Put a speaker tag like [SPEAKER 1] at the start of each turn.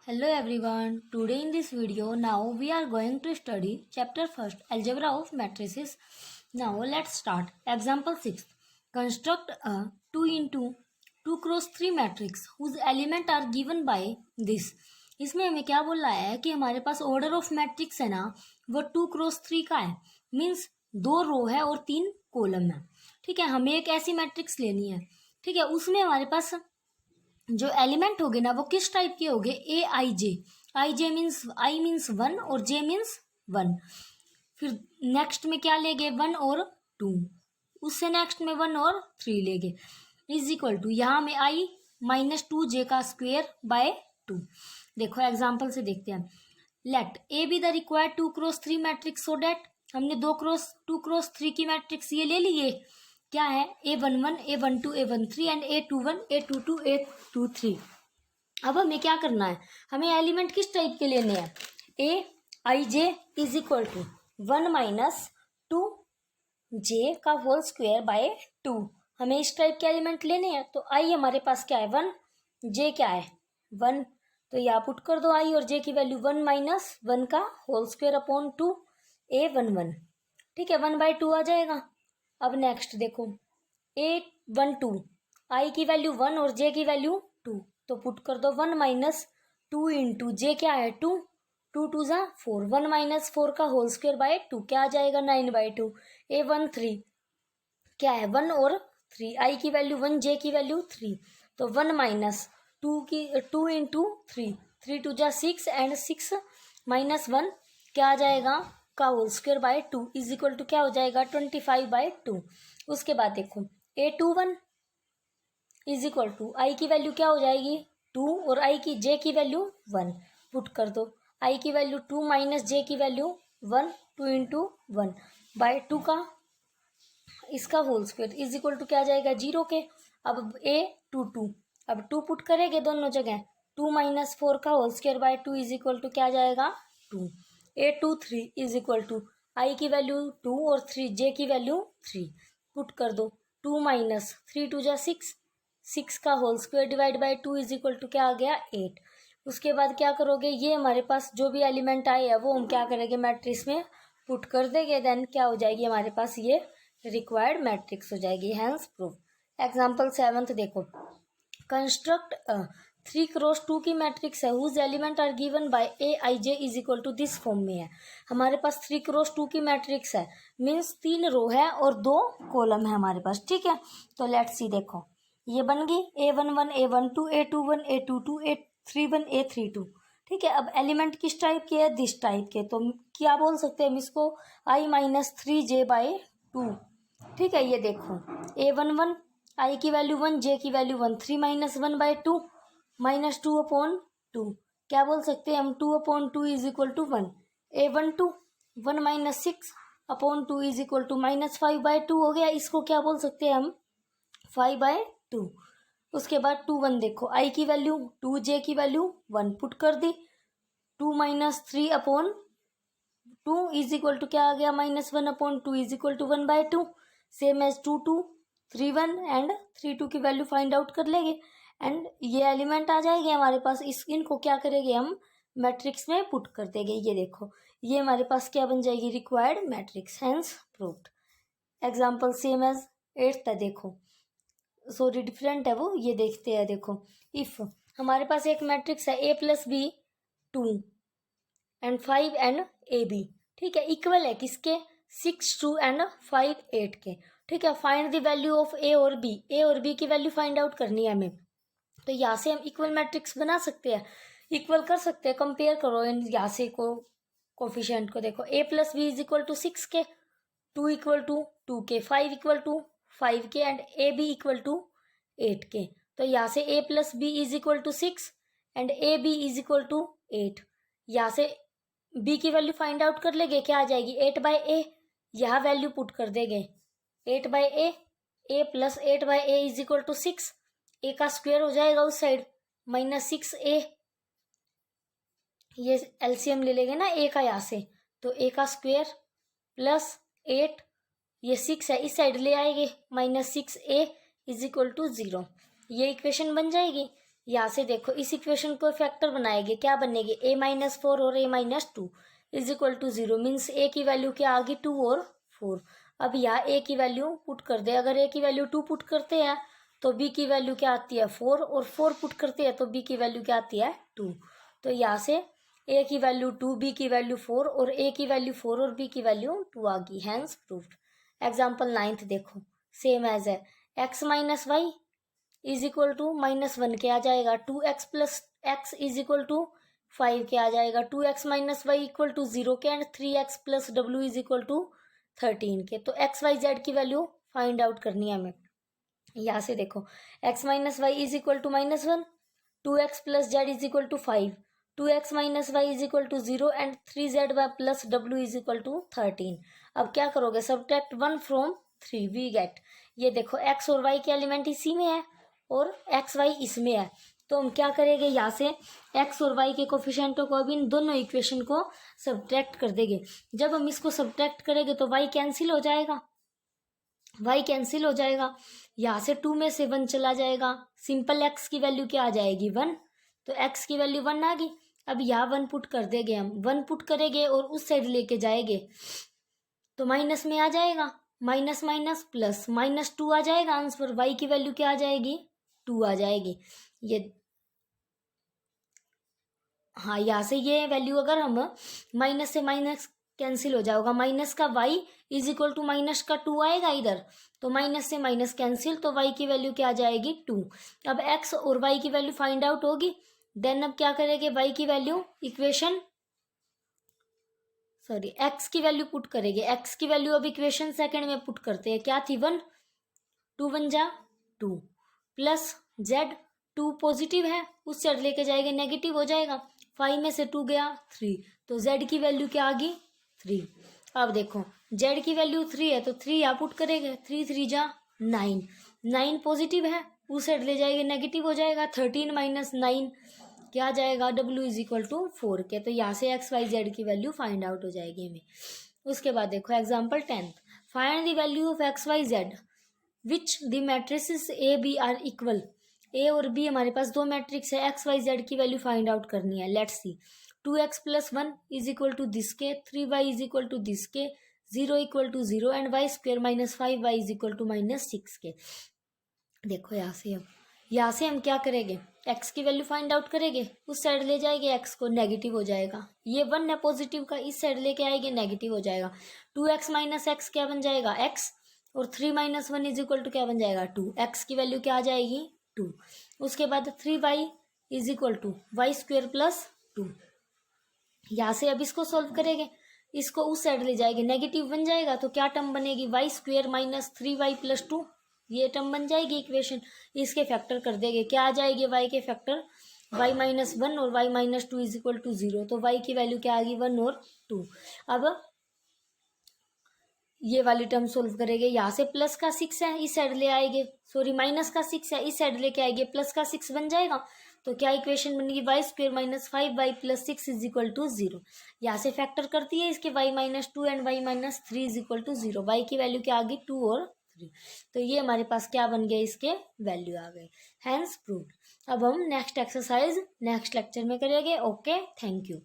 [SPEAKER 1] Hello everyone. Today in this video we are going to study chapter first algebra of matrices. Now let's start. Example 6. Construct a 2 into 2 cross 3 matrix whose element are given by this. इसमें हमें क्या बोल रहा है कि हमारे पास order of matrix है ना वो 2 क्रॉस 3 का है. मीन्स 2 रो है और 3 कॉलम है. ठीक है, हमें एक ऐसी मैट्रिक्स लेनी है. ठीक है, उसमें हमारे पास जो एलिमेंट होगे ना वो किस टाइप के होगे, ए आई जे. आई मीन्स 1 और जे मीन्स 1. फिर नेक्स्ट में क्या लेंगे, 1 और 2. उससे नेक्स्ट में 1 और 3 लेंगे. इज इक्वल टू यहाँ में आई -2j का स्क्वेयर बाय 2. देखो एग्जाम्पल से देखते हैं. Let A be the required 2 cross 3 matrix so that. हमने 2 क्रॉस 3 की मैट्रिक्स ये ले लिए. क्या है, A11 A12 A13 and A21 A22 A23. अब हमें क्या करना है, हमें एलिमेंट किस टाइप के लेने हैं. A i j is equal to 1 minus 2j का होल स्क्वायर बाय 2. हमें इस टाइप के एलिमेंट लेने हैं. तो आई हमारे पास क्या है 1, जे क्या है 1. तो यहाँ पुट कर दो आई और जे की वैल्यू 1 माइनस 1 का होल स्क्वायर अपॉन 2 A11. ठीक है, 1/2 आ जाएगा. अब नेक्स्ट देखो A12 आई की वैल्यू 1 और जे की वैल्यू 2. तो पुट कर दो 1 माइनस 2 इंटू जे क्या है 2, 2 2 ज़ा 4, 1 माइनस 4 का होल स्क्वायर बाय 2 क्या आ जाएगा 9/2. A13 क्या है 1 और 3, आई की वैल्यू 1 जे की वैल्यू 3. तो 1 माइनस 2 इंटू 3, 3 2 ज़ा 6 एंड 6 माइनस 1 क्या आ जाएगा का whole square by 2 is equal to क्या हो जाएगा 25/2. उसके बाद देखो A21 इज इक्वल टू आई की वैल्यू क्या हो जाएगी 2 और आई की जे की वैल्यू 1. पुट कर दो आई की वैल्यू 2 माइनस जे की वैल्यू 1, 2 इंटू 1 बाय 2 का इसका whole square is equal to क्या आ जाएगा 0 के. अब A22 अब 2 पुट करेंगे दोनों जगह. 2 माइनस 4 का whole square by 2 is equal to क्या आ जाएगा 2. A23 इज इक्वल टू आई की वैल्यू 2 और 3 जे की वैल्यू 3. पुट कर दो 2 माइनस 3 2 ज़ा 6, 6 का whole square divide by 2 is equal to क्या आ गया 8. उसके बाद क्या करोगे, ये हमारे पास जो भी एलिमेंट आए हैं वो हम क्या करेंगे मैट्रिक्स में पुट कर देंगे. देन क्या हो जाएगी हमारे पास ये रिक्वायर्ड मैट्रिक्स हो जाएगी. Hence proof. एग्जाम्पल 7 देखो. कंस्ट्रक्ट 3 क्रॉस 2 की मैट्रिक्स है whose element are given by a i j is equal to this form में है. हमारे पास 3 क्रॉस 2 की मैट्रिक्स है. मीन्स 3 रो है और 2 कॉलम है हमारे पास. ठीक है, तो लेट्स सी. देखो ये बन गई A11 A12 A21 A22 A31 A32. ठीक है, अब एलिमेंट किस टाइप के है, दिस टाइप के. तो क्या बोल सकते हैं हम इसको I माइनस 3j/2. ठीक है, ये देखो A11 आई की वैल्यू 1 जे की वैल्यू 1, 3 माइनस 1/2 माइनस 2/2. क्या बोल सकते हैं हम 2/2 is equal to 1. A12 1 minus 6/2 is equal to -5/2 हो गया. इसको क्या बोल सकते हैं हम 5/2. उसके बाद 2 1 देखो आई की वैल्यू 2 जे की वैल्यू 1 पुट कर दी. 2 माइनस 3/2 इज इक्वल टू क्या आ गया -1/2 is equal to 1/2. Same as 2 2 3 1 and 3 2 की वैल्यू फाइंड आउट कर लेंगे एंड ये एलिमेंट आ जाएंगे हमारे पास. इनको क्या करेंगे हम मैट्रिक्स में पुट कर देंगे. ये देखो ये हमारे पास क्या बन जाएगी required matrix. Hence proved. Example same as 8 है. देखो सॉरी डिफरेंट है वो, ये देखते हैं. देखो इफ हमारे पास एक मैट्रिक्स है A+B 2 एंड 5 एंड AB. ठीक है, इक्वल है किसके 6 2 एंड 5 8 के. ठीक है, find the value of A और B की वैल्यू फाइंड आउट करनी है हमें. तो यहाँ से हम इक्वल मैट्रिक्स बना सकते हैं, इक्वल कर सकते हैं. कंपेयर करो यहाँ से कोफिशिएंट को. देखो A+B इज इक्वल टू 6 के, 2 इक्वल टू 2 के, 5 इक्वल टू 5 के एंड AB इक्वल टू 8 के. तो यहाँ से A+B is equal to 6 and AB is equal to 8. यहाँ से B की वैल्यू फाइंड आउट कर लेंगे. क्या आ जाएगी 8/A. यहाँ वैल्यू पुट कर देंगे 8/A. A plus 8/A is equal to 6. A का स्क्वायर हो जाएगा उस साइड -6A. ये एलसीएम ले लेंगे ना A का यहाँ से. तो A का स्क्वायर प्लस 8 ये 6 है इस साइड ले आएंगे -6A इज इक्वल टू 0. ये इक्वेशन बन जाएगी. यहाँ से देखो इस इक्वेशन को फैक्टर बनाएंगे, क्या बनेगी a-4 और a-2 is equal to 0 means a की वैल्यू क्या आ गई 2 और 4। अब यहाँ a की वैल्यू पुट कर दे, अगर a की वैल्यू 2 पुट करते हैं तो b की वैल्यू क्या आती है 4 और 4 पुट करते हैं तो b की वैल्यू क्या आती है 2। तो यहाँ से a की वैल्यू 2, b की वैल्यू 4 और a की वैल्यू 4 और b की वैल्यू 2 आ गई, हैंस प्रूव्ड। एग्जाम्पल 9 देखो, सेम एज है x minus Y is equal to -1 के आ जाएगा, 2x plus x is equal to 5 के आ जाएगा, 2x minus Y equal to 0 के, and 3x plus W is equal to 13 के। तो एक्स वाई जेड की वैल्यू फाइंड आउट करनी है हमें। यहाँ से देखो x minus Y is equal to -1, 2x plus Z is equal to 5, 2x minus Y is equal to 0 and 3z plus W is equal to 13। अब क्या करोगे, सब्ट्रैक्ट 1 फ्रॉम 3, वी गेट, ये देखो x और y के element इसी में है और एक्स वाई इसमें है, तो हम क्या करेंगे यहाँ से x और y के कोफिशिएंटों को अभी इन दोनों इक्वेशन को सब्ट्रैक्ट कर देंगे। जब हम इसको सब्ट्रैक्ट करेंगे तो y कैंसिल हो जाएगा, y कैंसिल हो जाएगा, यहाँ से 2 में से 1 चला जाएगा, सिंपल x की वैल्यू क्या आ जाएगी 1, तो x की वैल्यू 1 आ गई। अब यहाँ 1 पुट कर देंगे, हम 1 पुट करेंगे और उस साइड लेके जाएंगे तो माइनस में आ जाएगा, माइनस माइनस प्लस -2 आ जाएगा आंसर, y की वैल्यू क्या आ जाएगी 2 आ जाएगी। ये हाँ, यहाँ से ये वैल्यू अगर हम माइनस से माइनस कैंसिल हो जाएगा, माइनस का y is equal to minus का 2 आएगा इधर, तो माइनस से माइनस कैंसिल, तो y की वैल्यू क्या आ जाएगी 2। अब x और y की वैल्यू फाइंड आउट होगी, देन अब क्या करेंगे y की वैल्यू x की वैल्यू पुट करेंगे, x की वैल्यू अब इक्वेशन सेकंड में पुट करते हैं, क्या थी 1, 2 1 जा 2 प्लस z, 2 पॉजिटिव है उस साइड लेके जाएंगे नेगेटिव हो जाएगा, 5 में से 2 गया 3, तो z की वैल्यू क्या आ गई 3। अब देखो z की वैल्यू 3 है तो 3 यहाँ पुट करेंगे, 3 3 जा 9, 9 पॉजिटिव है उस साइड ले जाएंगे नेगेटिव हो जाएगा, 13 माइनस 9 क्या आ जाएगा w इज इक्वल टू 4 के। तो यहाँ से x y z की वैल्यू फाइंड आउट हो जाएगी हमें। उसके बाद देखो example 10, find the value of x y z which the matrices A B are equal, A और बी हमारे पास दो मैट्रिक्स है, एक्स वाई जेड की वैल्यू फाइंड आउट करनी है। Let's see, 2x plus 1 is equal to this के, 3y is equal to this के, 0 equal to 0 and y square minus 5y is equal to -6 के। देखो यहाँ से हम क्या करेंगे, x की वैल्यू फाइंड आउट करेंगे, उस साइड ले जाएंगे x को नेगेटिव हो जाएगा, ये 1 है पॉजिटिव का, इस साइड लेके आएंगे नेगेटिव हो जाएगा, 2x माइनस एक्स क्या बन जाएगा x, और 3 माइनस 1 इज इक्वल टू क्या बन जाएगा 2, x की वैल्यू क्या आ जाएगी 2। उसके बाद 3y is equal to Y square plus 2। यहाँ से अब इसको सॉल्व करेंगे, इसको उस साइड ले जाएंगे नेगेटिव बन जाएगा, तो क्या टर्म बनेगी Y square minus 3y plus 2, ये टर्म बन जाएगी इक्वेशन। इसके फैक्टर कर देंगे, क्या आ जाएगी y के फैक्टर, y माइनस 1 और y minus 2 is equal to 0, तो y की वैल्यू क्या आ गई 1 और 2। अब ये वाली टर्म सोल्व करेंगे, यहाँ से प्लस का 6 है इस साइड ले आएंगे, सॉरी माइनस का 6 है इस साइड लेके आएंगे, प्लस का 6 बन जाएगा, तो क्या इक्वेशन बनेगी Y square minus 5y plus 6 is equal to 0। यहाँ से फैक्टर करती है इसके y minus 2 and y minus 3 is equal to 0, y की वैल्यू क्या आ गई 2 और 3, तो ये हमारे पास क्या बन गया, इसके वैल्यू आ गए, हैंस प्रूव्ड। अब हम नेक्स्ट एक्सरसाइज नेक्स्ट लेक्चर में करेंगे। Okay, thank you.